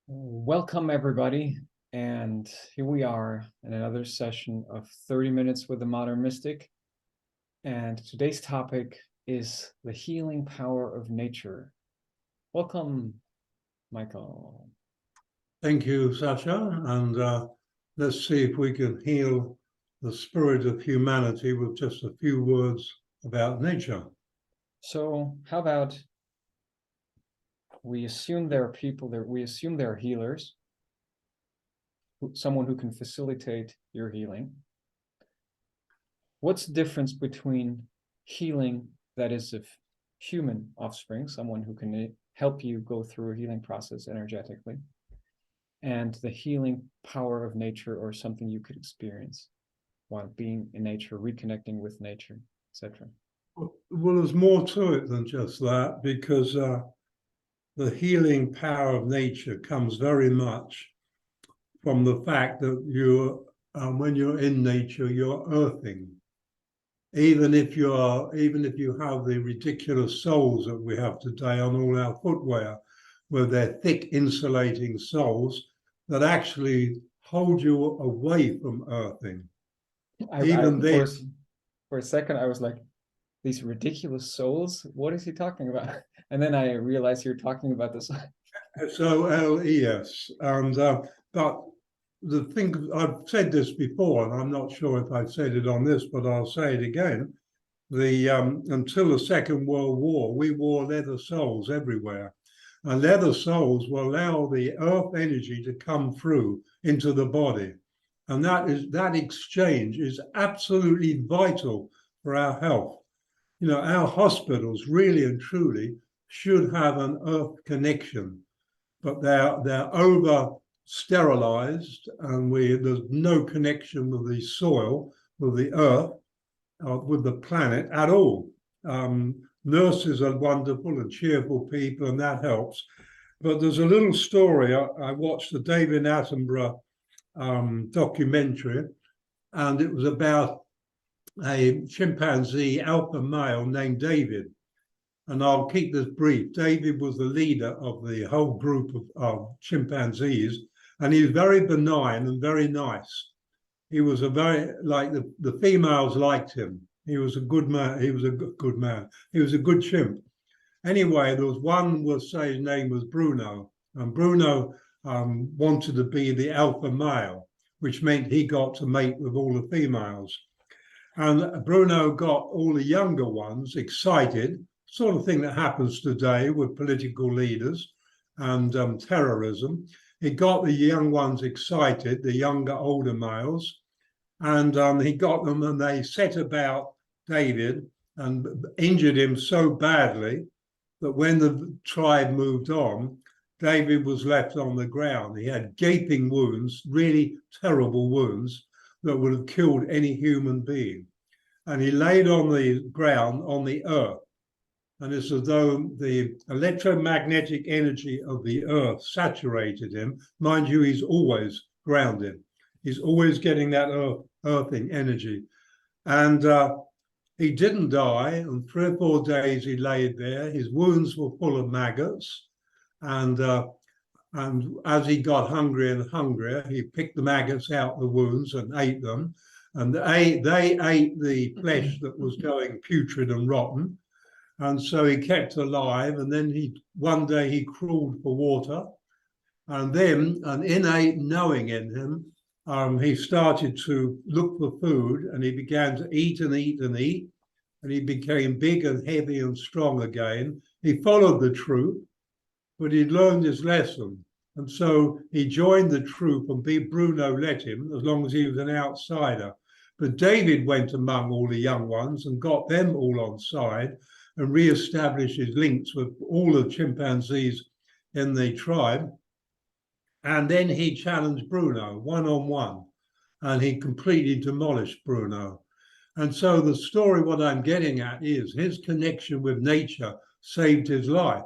Welcome, everybody. And here we are in another session of 30 Minutes with the Modern Mystic. And today's topic is the healing power of nature. Welcome, Michael. Thank you, Sascha. And let's see if we can heal the spirit of humanity with just a few words about nature. So, how about we assume there are people there, we assume there are healers, someone who can facilitate your healing. What's the difference between healing that is of human offspring, someone who can help you go through a healing process energetically, and the healing power of nature, or something you could experience while being in nature, reconnecting with nature, etc.? Well, there's more to it than just that, because the healing power of nature comes very much from the fact that when you're in nature, you're earthing. Even if you have the ridiculous soles that we have today on all our footwear, where they're thick insulating soles that actually hold you away from earthing. For a second, I was like, these ridiculous souls, what is he talking about? And then I realized you're talking about this. SOLES. But the thing, I've said this before, and I'm not sure if I've said it on this, but I'll say it again. Until the Second World War, we wore leather soles everywhere. And leather soles will allow the earth energy to come through into the body. And that exchange is absolutely vital for our health. You know, our hospitals really and truly should have an earth connection, but they're over sterilized, and there's no connection with the soil, with the earth, with the planet at all. Nurses are wonderful and cheerful people, and that helps. But there's a little story. I watched the David Attenborough documentary, and it was about a chimpanzee alpha male named David. And I'll keep this brief. David was the leader of the whole group of chimpanzees, and he was very benign and very nice. He was the females liked him. He was a good man. He was a good man. He was a good chimp. Anyway, there was one, we'll say his name was Bruno, and Bruno wanted to be the alpha male, which meant he got to mate with all the females. And Bruno got all the younger ones excited, sort of thing that happens today with political leaders and terrorism. He got the young ones excited, the younger, older males, and he got them, and they set about David and injured him so badly that when the tribe moved on, David was left on the ground. He had gaping wounds, really terrible wounds that would have killed any human being. And he laid on the ground, on the earth. And it's as though the electromagnetic energy of the earth saturated him. Mind you, he's always grounded. He's always getting that earthing energy. And he didn't die. And 3 or 4 days he laid there. His wounds were full of maggots. And as he got hungrier and hungrier, he picked the maggots out the wounds and ate them. And they ate the flesh that was going putrid and rotten. And so he kept alive. And then one day he crawled for water. And then an innate knowing in him, he started to look for food, and he began to eat and eat and eat. And he became big and heavy and strong again. He followed the troop, but he'd learned his lesson. And so he joined the troop, and Bruno let him, as long as he was an outsider. But David went among all the young ones and got them all on side and re-established his links with all the chimpanzees in the tribe. And then he challenged Bruno one-on-one, and he completely demolished Bruno. And so the story, what I'm getting at, is his connection with nature saved his life.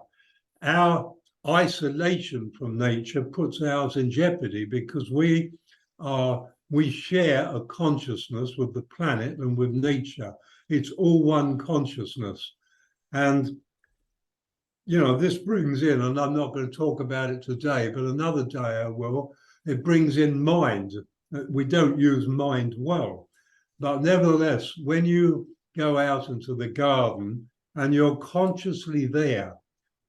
Our isolation from nature puts ours in jeopardy, because we share a consciousness with the planet and with nature. It's all one consciousness. And this brings in, and I'm not going to talk about it today, but another day I will, it brings in mind. We don't use mind well. But nevertheless, when you go out into the garden and you're consciously there,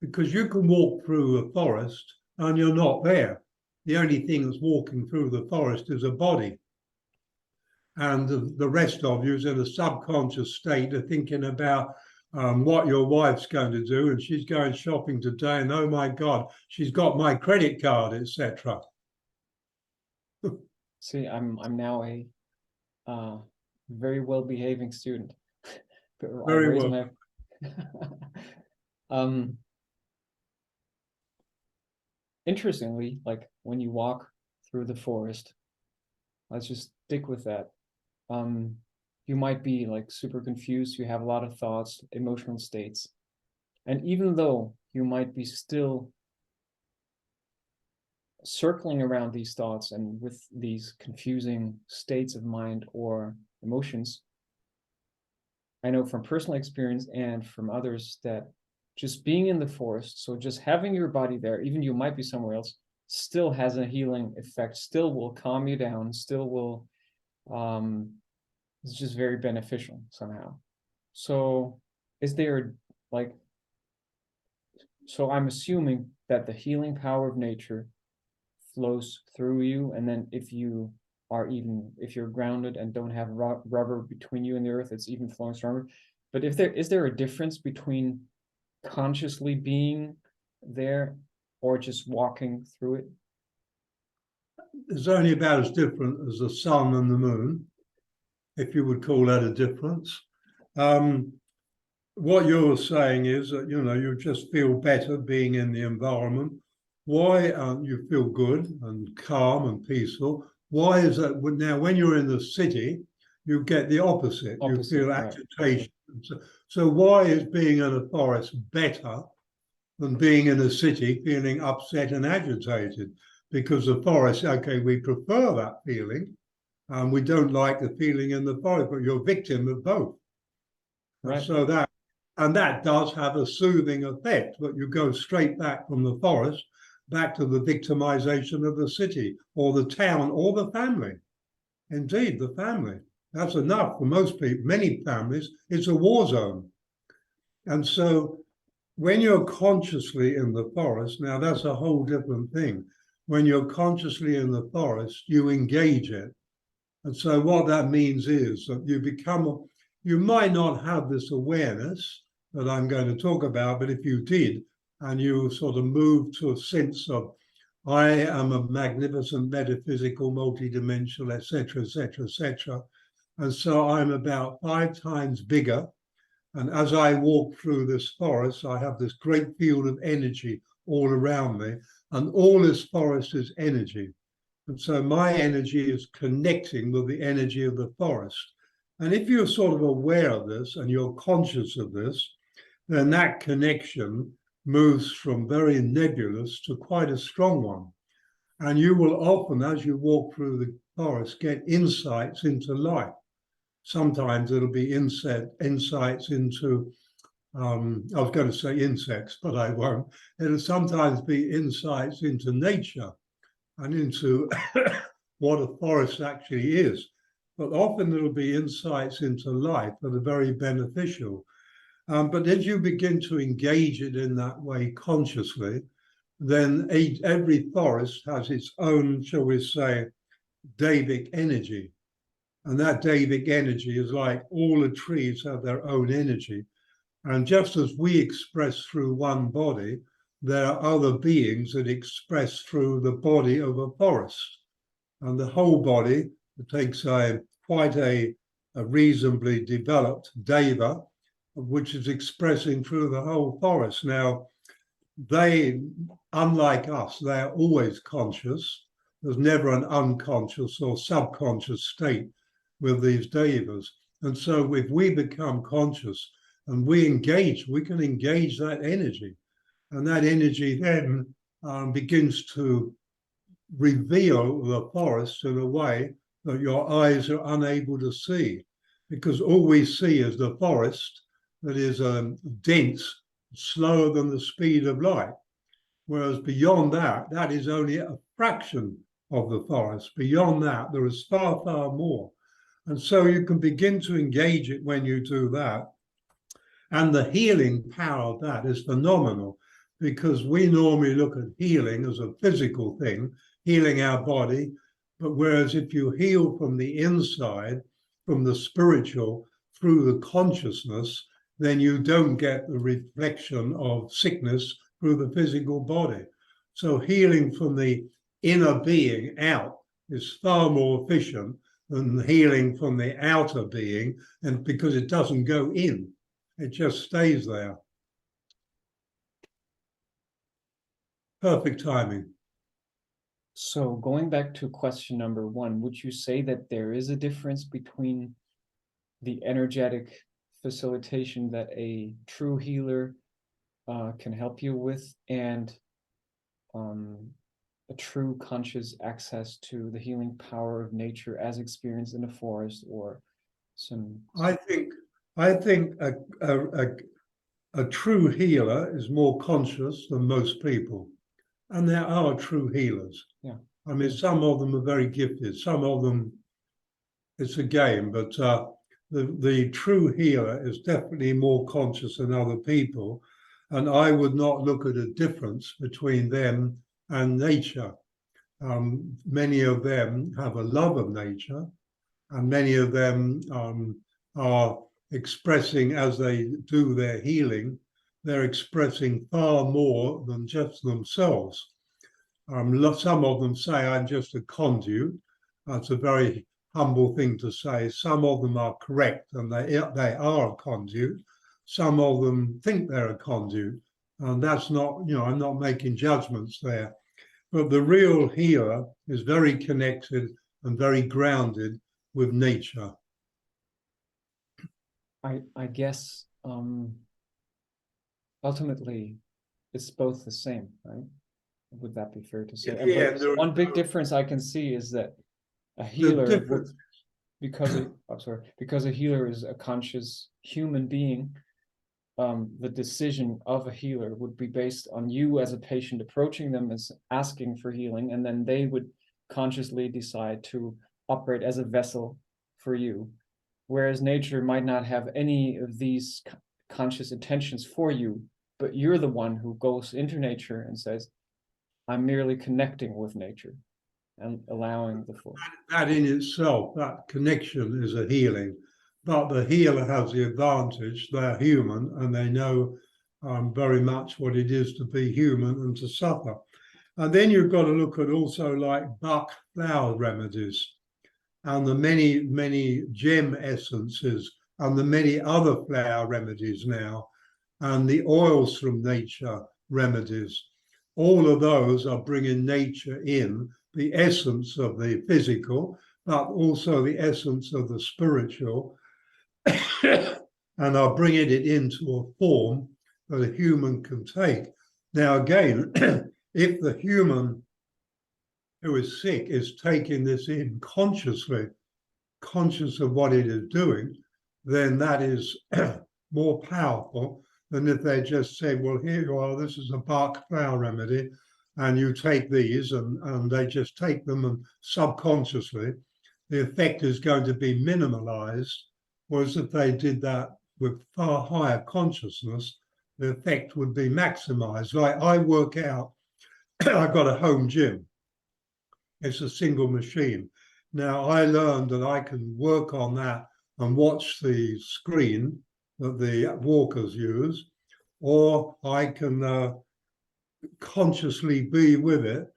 because you can walk through a forest and you're not there. The only thing that's walking through the forest is a body. And the rest of you is in a subconscious state of thinking about what your wife's going to do, and she's going shopping today, and oh my God, she's got my credit card, etc. See, I'm now a very well behaving student. Very well. Interestingly, like when you walk through the forest, let's just stick with that. You might be like super confused, you have a lot of thoughts, emotional states. And even though you might be still circling around these thoughts and with these confusing states of mind or emotions, I know from personal experience and from others that just being in the forest, so just having your body there, even you might be somewhere else, still has a healing effect, still will calm you down, still will, it's just very beneficial somehow. So is there like, so I'm assuming that the healing power of nature flows through you, and then if you're grounded and don't have rubber between you and the earth, it's even flowing stronger. But is there a difference between consciously being there or just walking through it? It's only about as different as the sun and the moon, if you would call that a difference. What you're saying is that, you just feel better being in the environment. Why you feel good and calm and peaceful? Why is that? Now, when you're in the city, you get the opposite. You feel agitation. Right. So why is being in a forest better than being in a city feeling upset and agitated? Because the forest, okay, we prefer that feeling, and we don't like the feeling in the forest, but you're victim of both. Right. So that does have a soothing effect, but you go straight back from the forest back to the victimization of the city or the town or the family. Indeed, the family. That's enough for most people. Many families, it's a war zone. And so when you're consciously in the forest, now that's a whole different thing. When you're consciously in the forest, you engage it. And so what that means is that you might not have this awareness that I'm going to talk about, but if you did, and you sort of move to a sense of, I am a magnificent metaphysical, multidimensional, etc., etc., etc. And so I'm about 5 times bigger. And as I walk through this forest, I have this great field of energy all around me. And all this forest is energy. And so my energy is connecting with the energy of the forest. And if you're sort of aware of this and you're conscious of this, then that connection moves from very nebulous to quite a strong one. And you will often, as you walk through the forest, get insights into life. Sometimes it'll be insights into, I was going to say insects, but I won't. It'll sometimes be insights into nature and into what a forest actually is. But often there'll be insights into life that are very beneficial. But as you begin to engage it in that way consciously, then every forest has its own, shall we say, Davic energy. And that Davic energy is like all the trees have their own energy. And just as we express through one body, there are other beings that express through the body of a forest. And the whole body takes quite a reasonably developed deva, which is expressing through the whole forest. Now, they, unlike us, they are always conscious. There's never an unconscious or subconscious state with these devas. And so if we become conscious and we can engage that energy. And that energy then begins to reveal the forest in a way that your eyes are unable to see. Because all we see is the forest that is dense slower than the speed of light. Whereas beyond that, that is only a fraction of the forest. Beyond that, there is far, far more. And so you can begin to engage it when you do that. And the healing power of that is phenomenal, because we normally look at healing as a physical thing, healing our body. But whereas if you heal from the inside, from the spiritual, through the consciousness, then you don't get the reflection of sickness through the physical body. So healing from the inner being out is far more efficient than healing from the outer being, and because it doesn't go in, it just stays there. Perfect timing. So going back to question number one, would you say that there is a difference between the energetic facilitation that a true healer can help you with, and a true conscious access to the healing power of nature as experienced in a forest or some? I think a true healer is more conscious than most people, and there are true healers. Yeah. I mean, some of them are very gifted. Some of them, it's a game, but the true healer is definitely more conscious than other people. And I would not look at a difference between them and nature. Many of them have a love of nature, and many of them are expressing, as they do their healing, they're expressing far more than just themselves. Some of them say, I'm just a conduit. That's a very humble thing to say. Some of them are correct, and they are a conduit. Some of them think they're a conduit, and that's not, I'm not making judgments there. But the real healer is very connected and very grounded with nature. I guess ultimately it's both the same, right? Would that be fair to say? Yeah, But one big difference I can see is that a healer would, because a healer is a conscious human being, the decision of a healer would be based on you as a patient approaching them as asking for healing, and then they would consciously decide to operate as a vessel for you. Whereas nature might not have any of these conscious intentions for you, but you're the one who goes into nature and says, I'm merely connecting with nature and allowing the flow. That in itself, that connection is a healing. But the healer has the advantage, they're human, and they know very much what it is to be human and to suffer. And then you've got to look at also like Bach flower remedies, and the many, many gem essences, and the many other flower remedies now, and the oils from nature remedies. All of those are bringing nature in, the essence of the physical, but also the essence of the spiritual, and are bringing it into a form that a human can take. Now, again, if the human who is sick is taking this in consciously, conscious of what it is doing, then that is more powerful than if they just say, well, here you are, this is a Bach flower remedy, and you take these, and they just take them, and subconsciously, the effect is going to be minimalized. Whereas if they did that with far higher consciousness, the effect would be maximized. Like I work out, I've got a home gym. It's a single machine. Now I learned that I can work on that and watch the screen that the walkers use, or I can consciously be with it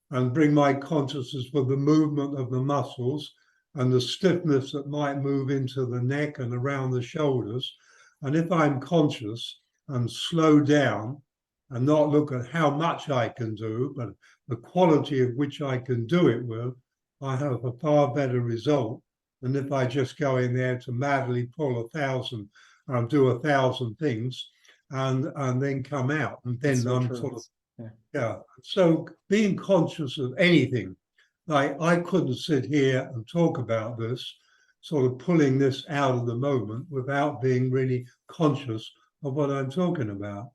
and bring my consciousness with the movement of the muscles and the stiffness that might move into the neck and around the shoulders. And if I'm conscious and slow down and not look at how much I can do, but the quality of which I can do it with, I have a far better result than if I just go in there to madly pull 1,000 and do 1,000 things and then come out. And then So I'm true. sort of, yeah. So being conscious of anything, like I couldn't sit here and talk about this, sort of pulling this out of the moment without being really conscious of what I'm talking about.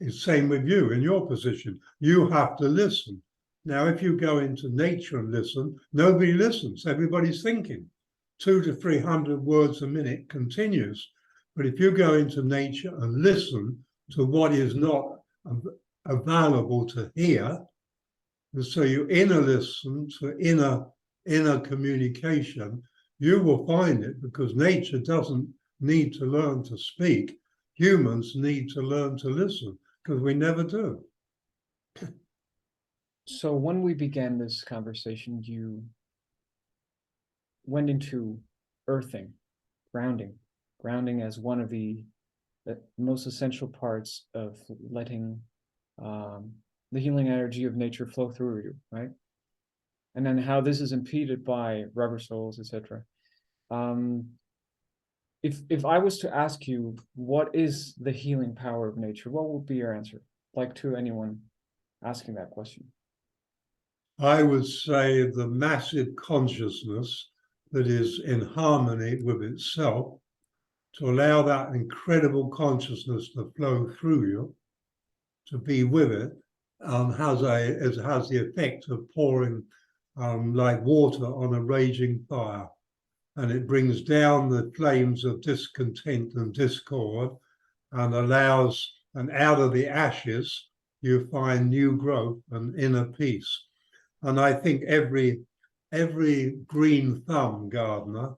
It's same with you in your position. You have to listen. Now, if you go into nature and listen, nobody listens. Everybody's thinking. 200 to 300 words a minute continues. But if you go into nature and listen to what is not available to hear, and so you inner listen to inner communication, you will find it, because nature doesn't need to learn to speak. Humans need to learn to listen, because we never do. So when we began this conversation, you went into earthing, grounding as one of the most essential parts of letting the healing energy of nature flow through you, right? And then how this is impeded by rubber soles, etc. If I was to ask you what is the healing power of nature, what would be your answer? Like to anyone asking that question. I would say the massive consciousness that is in harmony with itself, to allow that incredible consciousness to flow through you, to be with it, has the effect of pouring like water on a raging fire. And it brings down the flames of discontent and discord, and allows, and out of the ashes, you find new growth and inner peace. And I think every green thumb gardener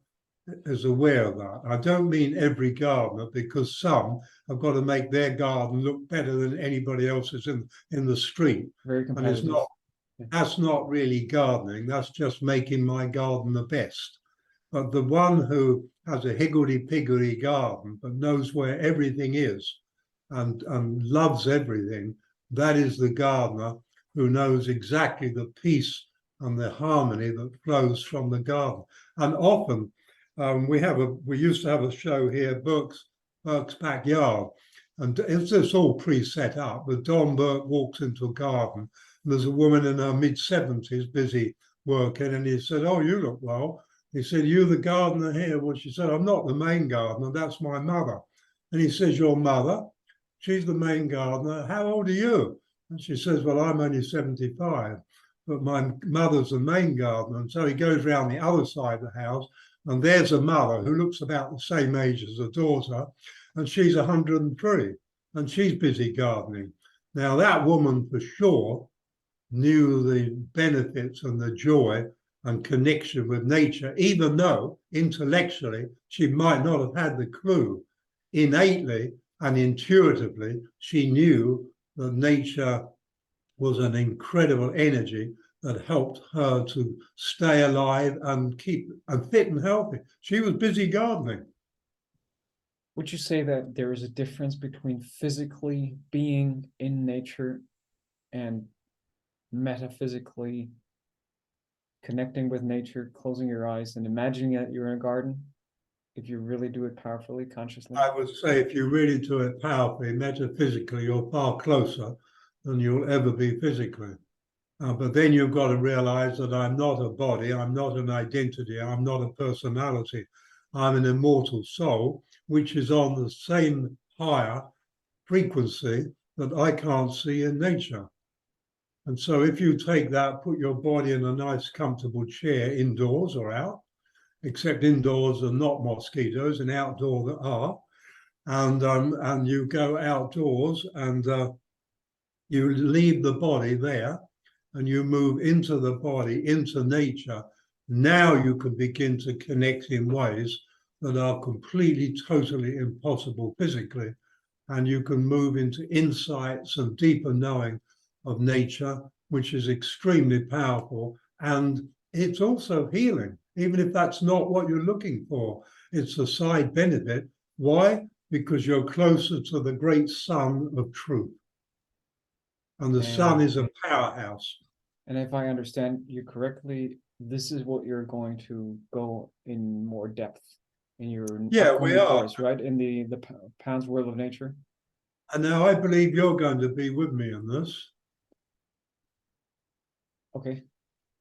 is aware of that. I don't mean every gardener, because some have got to make their garden look better than anybody else's in the street. Very competitive. And it's not, that's not really gardening, that's just making my garden the best. But the one who has a higgledy-piggledy garden but knows where everything is and loves everything, that is the gardener who knows exactly the peace and the harmony that flows from the garden. And often we used to have a show here, Burke's Backyard, and it's all pre-set up. But Don Burke walks into a garden, and there's a woman in her mid-70s busy working, and he said, "Oh, you look well." He said, "You the gardener here?" Well, she said, "I'm not the main gardener, that's my mother." And he says, "Your mother?" She's the main gardener. "How old are you?" And she says, "Well, I'm only 75, but my mother's the main gardener." And so he goes around the other side of the house, and there's a mother who looks about the same age as the daughter, and she's 103, and she's busy gardening. Now, that woman for sure knew the benefits and the joy and connection with nature, even though intellectually she might not have had the clue. Innately and intuitively, she knew that nature was an incredible energy that helped her to stay alive and keep fit and healthy. She was busy gardening. Would you say that there is a difference between physically being in nature and metaphysically connecting with nature, closing your eyes and imagining that you're in a garden, if you really do it powerfully, consciously? I would say if you really do it powerfully, metaphysically, you're far closer than you'll ever be physically. But then you've got to realize that I'm not a body, I'm not an identity, I'm not a personality. I'm an immortal soul, which is on the same higher frequency that I can't see in nature. And so if you take that, put your body in a nice comfortable chair indoors or out, except indoors are not mosquitoes and outdoor that are, and you go outdoors and you leave the body there and you move into the body, into nature. Now you can begin to connect in ways that are completely, totally impossible physically. And you can move into insights and deeper knowing of nature, which is extremely powerful. And it's also healing, even if that's not what you're looking for. It's a side benefit. Why? Because you're closer to the great sun of truth. And the sun is a powerhouse. And if I understand you correctly, this is what you're going to go in more depth in your we are course, right? In the Pound's World of Nature. And now I believe you're going to be with me in this. Okay.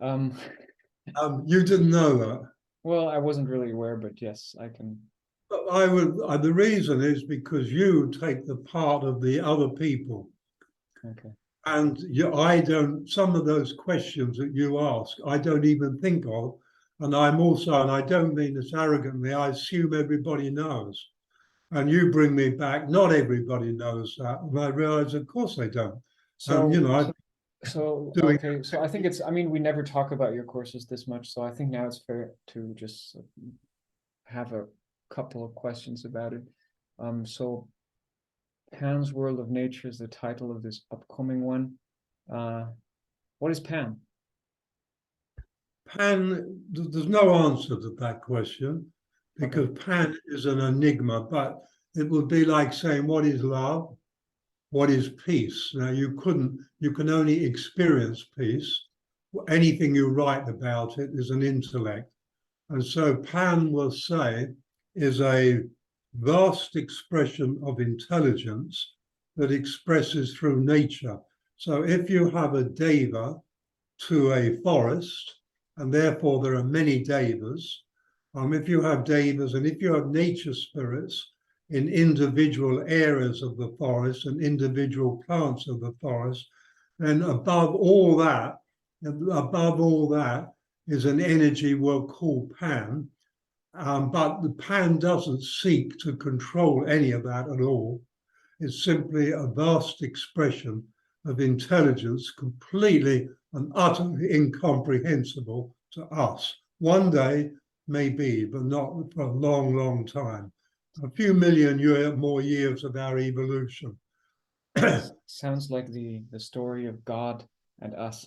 You didn't know that. Well, I wasn't really aware, but yes, I can. But the reason is because you take the part of the other people. Okay. And I don't, some of those questions that you ask, I don't even think of. And I'm also, and I don't mean this arrogantly, I assume everybody knows. And you bring me back, not everybody knows that. And I realize, of course, they don't. So, You know, I'm doing okay, so I think it's, I mean, we never talk about your courses this much, so I think now it's fair to just have a couple of questions about it. So Pan's World of Nature is the title of this upcoming one. What is Pan? Pan, there's no answer to that question because Pan is an enigma, but it would be like saying, what is love? What is peace? Now, you can only experience peace. Anything you write about it is an intellect. And so Pan will say is a vast expression of intelligence that expresses through nature. So if you have a deva to a forest, and therefore there are many devas, if you have devas and if you have nature spirits in individual areas of the forest and individual plants of the forest, then above all that is an energy we'll call Pan. But the Pan doesn't seek to control any of that at all. It's simply a vast expression of intelligence, completely and utterly incomprehensible to us. One day, maybe, but not for a long, long time. A few million more years of our evolution. Sounds like the story of God and us.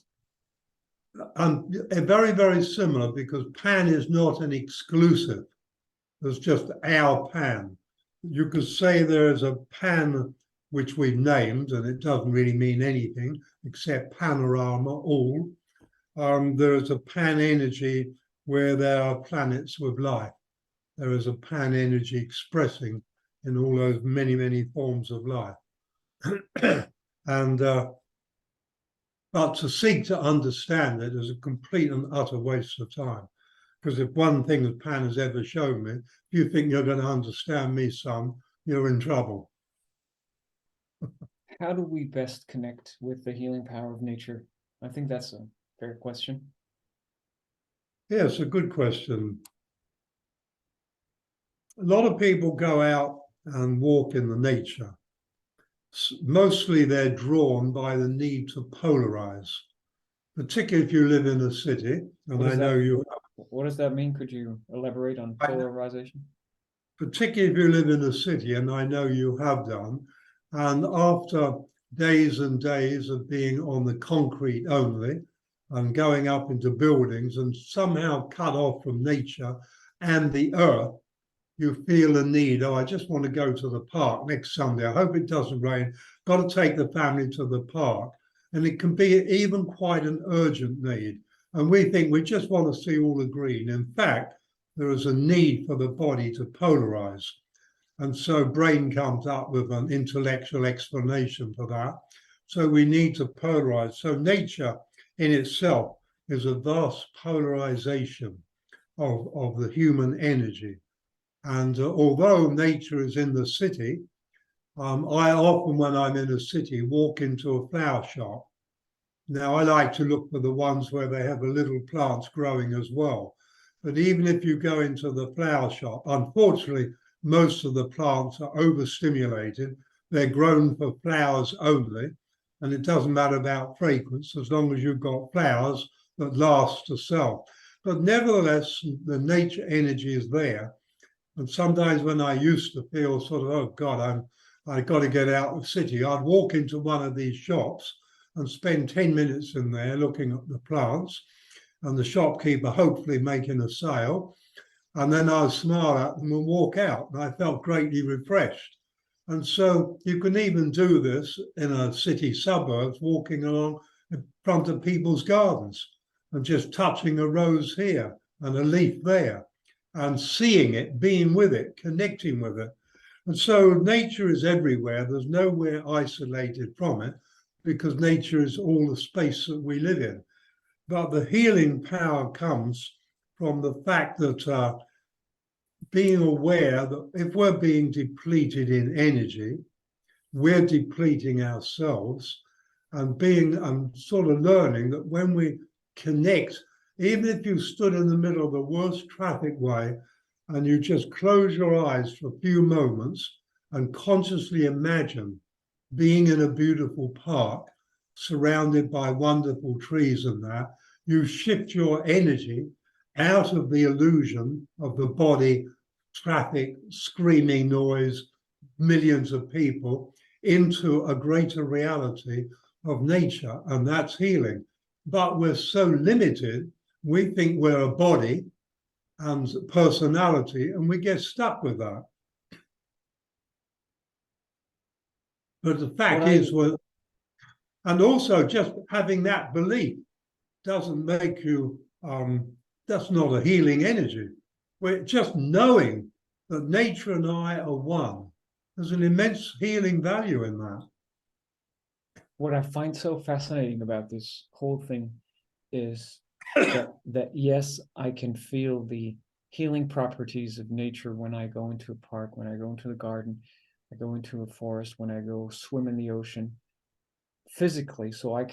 And very, very similar because Pan is not an exclusive. There's just our Pan. You could say there is a Pan which we've named, and it doesn't really mean anything except panorama, all. There is a Pan energy where there are planets with life. There is a Pan energy expressing in all those many, many forms of life. And but to seek to understand it is a complete and utter waste of time. Because if one thing that Pan has ever shown me, if you think you're going to understand me, son, you're in trouble. How do we best connect with the healing power of nature? I think that's a fair question. Yes, a good question. A lot of people go out and walk in the nature. Mostly they're drawn by the need to polarize, particularly if you live in a city. And I know you. What does that mean? Could you elaborate on polarization? Particularly if you live in a city, and I know you have done. And after days and days of being on the concrete only and going up into buildings and somehow cut off from nature and the earth, you feel a need. Oh, I just want to go to the park next Sunday. I hope it doesn't rain. Got to take the family to the park. And it can be even quite an urgent need. And we think we just want to see all the green. In fact, there is a need for the body to polarize. And so brain comes up with an intellectual explanation for that. So we need to polarize. So nature in itself is a vast polarization of the human energy. And although nature is in the city, I often, when I'm in a city, walk into a flower shop. Now, I like to look for the ones where they have the little plants growing as well. But even if you go into the flower shop, unfortunately, most of the plants are overstimulated. They're grown for flowers only, and it doesn't matter about fragrance as long as you've got flowers that last to sell. But nevertheless, the nature energy is there. And sometimes when I used to feel sort of, oh God, I've got to get out of the city, I'd walk into one of these shops and spend 10 minutes in there looking at the plants and the shopkeeper hopefully making a sale. And then I'd smile at them and walk out. And I felt greatly refreshed. And so you can even do this in a city suburbs, walking along in front of people's gardens and just touching a rose here and a leaf there and seeing it, being with it, connecting with it. And so nature is everywhere. There's nowhere isolated from it because nature is all the space that we live in. But the healing power comes from the fact that being aware that if we're being depleted in energy, we're depleting ourselves. and being and sort of learning that when we connect, even if you stood in the middle of the worst traffic way and you just close your eyes for a few moments and consciously imagine being in a beautiful park surrounded by wonderful trees and that, you shift your energy out of the illusion of the body, traffic, screaming noise, millions of people, into a greater reality of nature, and that's healing. But we're so limited, we think we're a body and personality, and we get stuck with that. But the fact is, and also just having that belief doesn't make you, that's not a healing energy. We're just knowing that nature and I are one. There's an immense healing value in that. What I find so fascinating about this whole thing is that yes, I can feel the healing properties of nature when I go into a park, when I go into the garden, I go into a forest, when I go swim in the ocean, physically. So I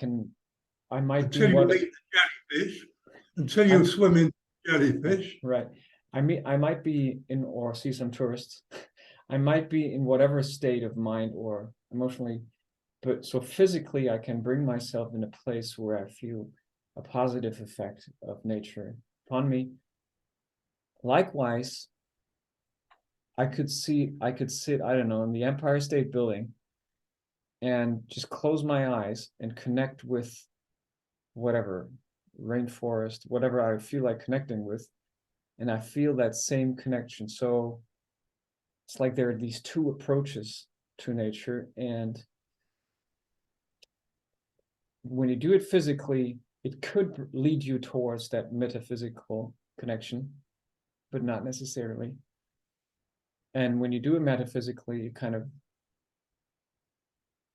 might until be you eat the jellyfish, until you swim in jellyfish. Right. I might be in, or see some tourists. I might be in whatever state of mind or emotionally, but so physically I can bring myself in a place where I feel a positive effect of nature upon me. Likewise, I could sit, I don't know, in the Empire State Building and just close my eyes and connect with whatever rainforest, whatever I feel like connecting with, and I feel that same connection. So it's like there are these two approaches to nature, and when you do it physically, it could lead you towards that metaphysical connection, but not necessarily. And when you do it metaphysically,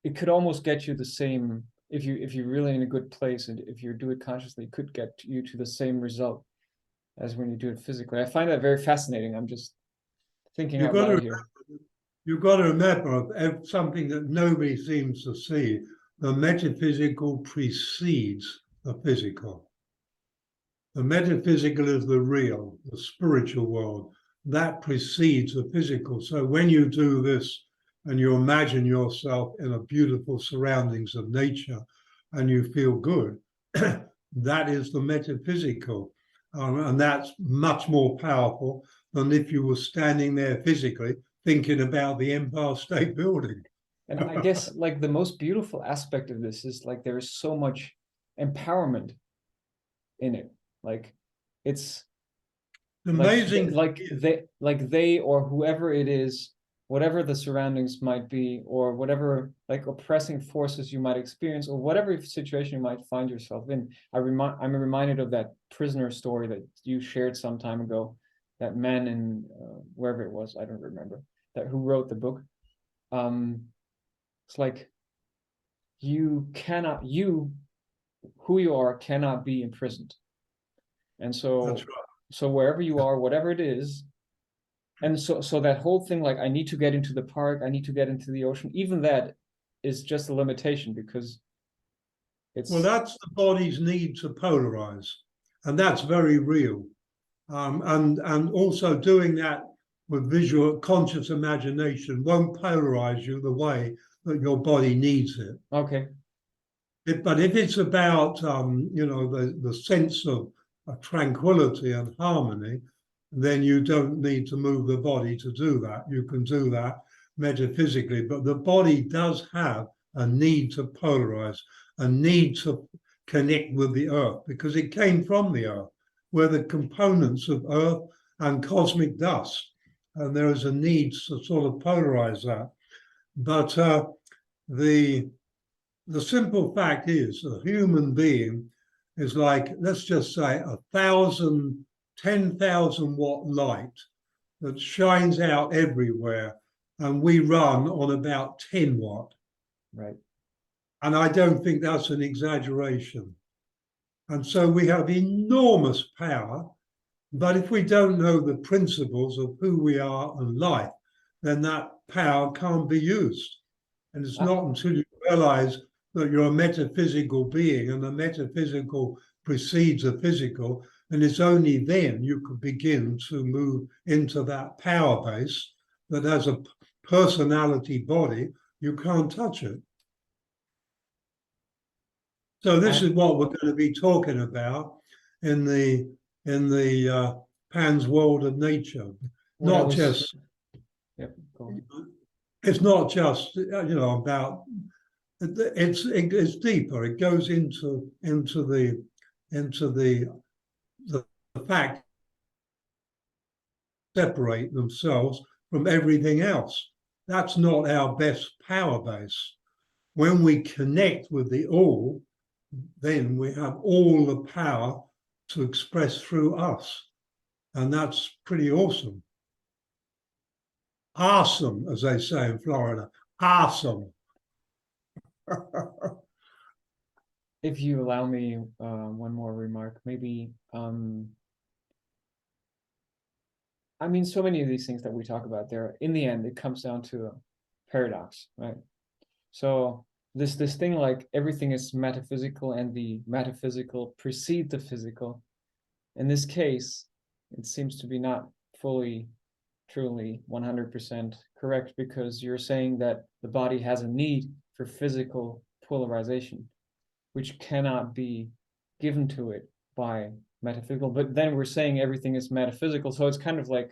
it could almost get you the same, if you're really in a good place, and if you do it consciously, it could get you to the same result as when you do it physically. I find that very fascinating. I'm just thinking out loud here. You've got to remember something that nobody seems to see. The metaphysical precedes the physical. The metaphysical is the real, the spiritual world. That precedes the physical. So when you do this and you imagine yourself in a beautiful surroundings of nature and you feel good, that is the metaphysical. And that's much more powerful than if you were standing there physically thinking about the Empire State Building. And I guess like the most beautiful aspect of this is like there is so much empowerment in it. Like it's amazing. Like they or whoever it is, whatever the surroundings might be, or whatever like oppressing forces you might experience, or whatever situation you might find yourself in. I'm reminded of that prisoner story that you shared some time ago, that man in wherever it was, I don't remember, that who wrote the book. It's like you cannot, who you are cannot be imprisoned. And so That's right. So wherever you are, whatever it is, and so that whole thing, like I need to get into the park, I need to get into the ocean, even that is just a limitation, because it's, well, that's the body's need to polarize, and that's very real. And also doing that with visual conscious imagination won't polarize you the way that your body needs it. okay. But if it's about the sense of tranquility and harmony, then you don't need to move the body to do that. You can do that metaphysically, but the body does have a need to polarize, a need to connect with the earth, because it came from the earth. We're the components of earth and cosmic dust, and there is a need to sort of polarize that. But the simple fact is a human being is like, let's just say 10,000 watt light that shines out everywhere, and we run on about 10 watt. Right. And I don't think that's an exaggeration. And so we have enormous power, but if we don't know the principles of who we are and life, then that power can't be used. And it's not until you realize that you're a metaphysical being and the metaphysical precedes the physical, and it's only then you could begin to move into that power base that as a personality body, you can't touch it. So this is what we're going to be talking about in the Pan's world of nature. Not just, yep, go on. It's not just about, it's deeper. It goes into the fact separate themselves from everything else. That's not our best power base. When we connect with the all, then we have all the power to express through us. And that's pretty awesome. Awesome, as they say in Florida. Awesome. If you allow me one more remark, maybe, I mean, so many of these things that we talk about there, in the end, it comes down to a paradox, right? So this thing like everything is metaphysical and the metaphysical precedes the physical. In this case, it seems to be not fully, truly 100% correct, because you're saying that the body has a need for physical polarization, which cannot be given to it by metaphysical. But then we're saying everything is metaphysical, so it's kind of like,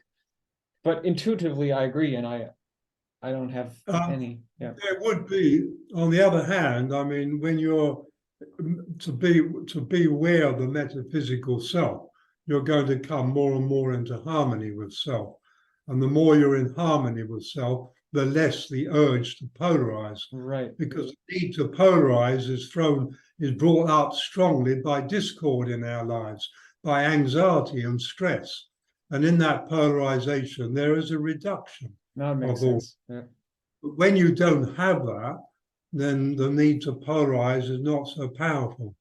but intuitively I agree, and I don't have any. Yeah, there would be, on the other hand, I mean, when you're to be aware of the metaphysical self, you're going to come more and more into harmony with self, and the more you're in harmony with self, the less the urge to polarize. right. Because the need to polarize is brought up strongly by discord in our lives, by anxiety and stress. And in that polarization, there is a reduction. Now it makes sense. Yeah. But when you don't have that, then the need to polarize is not so powerful.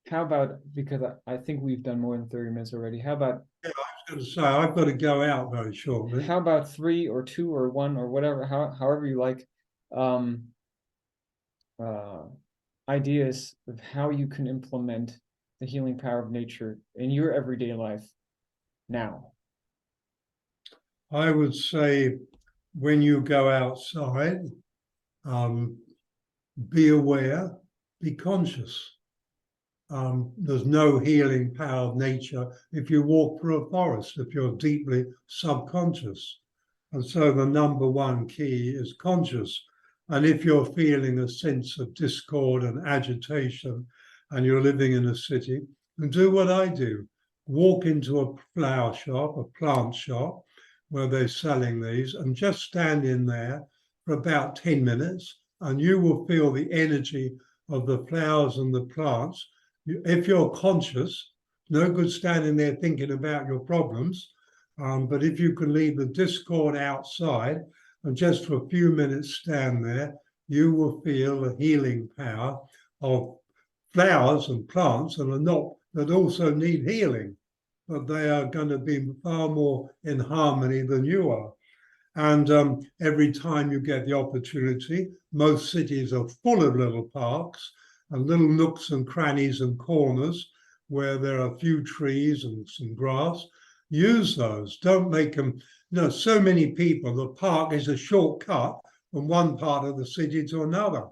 How about, because I think we've done more than 30 minutes already. How about, Yeah, I was going to say, I've got to go out very shortly. how about 3 or 2 or 1 or whatever, however you like, ideas of how you can implement the healing power of nature in your everyday life now? I would say when you go outside, be aware, be conscious. There's no healing power of nature if you walk through a forest, if you're deeply subconscious. And so the number one key is conscious. And if you're feeling a sense of discord and agitation and you're living in a city, then do what I do. Walk into a flower shop, a plant shop, where they're selling these, and just stand in there for about 10 minutes, and you will feel the energy of the flowers and the plants. If you're conscious, no good standing there thinking about your problems, but if you can leave the discord outside and just for a few minutes stand there, you will feel the healing power of flowers and plants that also need healing, but they are going to be far more in harmony than you are. And every time you get the opportunity, most cities are full of little parks and little nooks and crannies and corners where there are a few trees and some grass. Use those. Don't make them, so many people, the park is a shortcut from one part of the city to another.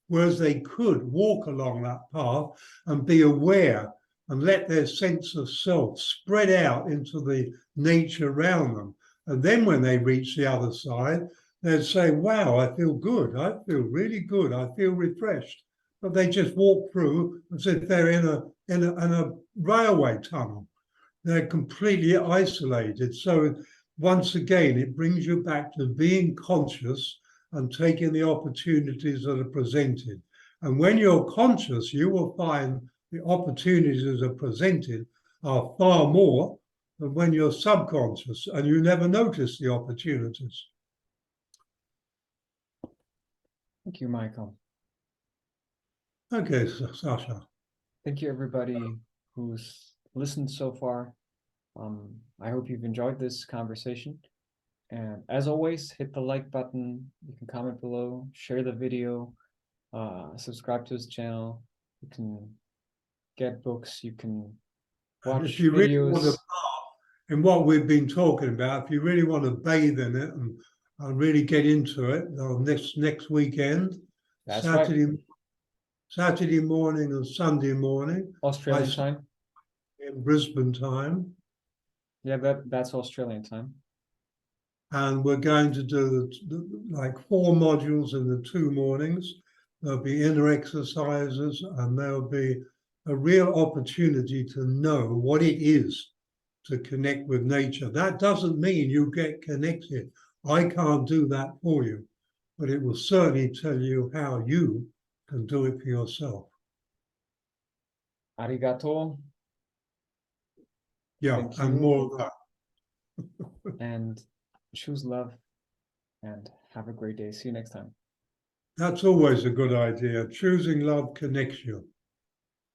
Whereas they could walk along that path and be aware and let their sense of self spread out into the nature around them. And then when they reach the other side, they'd say, wow, I feel good. I feel really good. I feel refreshed. But they just walk through as if they're in a railway tunnel. They're completely isolated. So once again, it brings you back to being conscious and taking the opportunities that are presented. And when you're conscious, you will find the opportunities that are presented are far more than when you're subconscious and you never notice the opportunities. Thank you, Michael. Okay, Sascha. Thank you, everybody who's listened so far. I hope you've enjoyed this conversation. And as always, hit the like button. You can comment below, share the video. subscribe to his channel. You can get books. You can And watch if you really want to videos. in what we've been talking about, if you really want to bathe in it and really get into it on next weekend, That's right. Saturday morning and Sunday morning, Australian time. in Brisbane time, Yeah, that's Australian time. and we're going to do like 4 modules in the 2 mornings. There'll be inner exercises, and there'll be a real opportunity to know what it is to connect with nature. That doesn't mean you get connected. I can't do that for you, but it will certainly tell you how you can do it for yourself. Arigato. Yeah, Thank and you. more of that. And choose love. And have a great day. See you next time. That's always a good idea. Choosing love connects you.